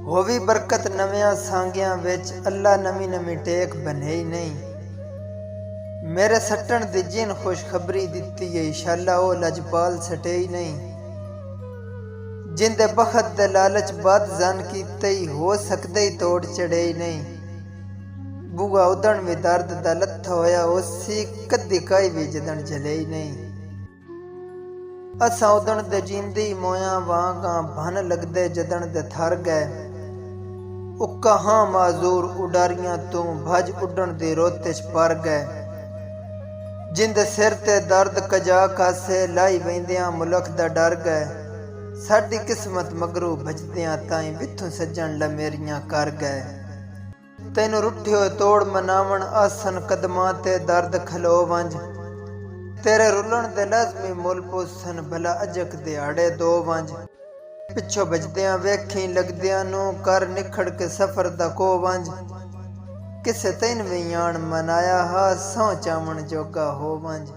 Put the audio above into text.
होवी बरकत नव्या सांगियां विच अल्लाह नवी नवी टेक बने ही नहीं। मेरे सट्टन दी जिन खुशखबरी दिती है इंशाअल्लाह ओ लजपाल सटे ही नहीं। जिंदे बखत दे लालच बद जन कीते ही हो सकदे ही तोड़ चढ़े ही नहीं। बुआ उदण भी दर्द दा लत्था होया उसी कदी काई भी जदन जले ही नहीं। असा उदण दे जींदी मोया वांगा भन लगदे जदन दे थर गए। उक्का हाँ माजूर उडारियां तू भज उडण दी रोते च पर गए। जिंदे सिर ते दर्द कजा कासे लाई वेंदियां मुल्क दा डर गए। साडी किस्मत मगरू भजदियां ताई विथों सज्जन लमेरियां कर गए। तैनू रुठियो तोड़ मनावण आसन कदमां ते दर्द खलो वंज। तेरे रुलण दे लाजमी मुल पुसन भला अजक दिहाड़े दो वंज। पिछो बजदियां वेखी लगदियां नू कर निखड़ के सफर दा को वंज। किसे तैन भी यान मनाया हा सौ चावण जोगा हो वंज।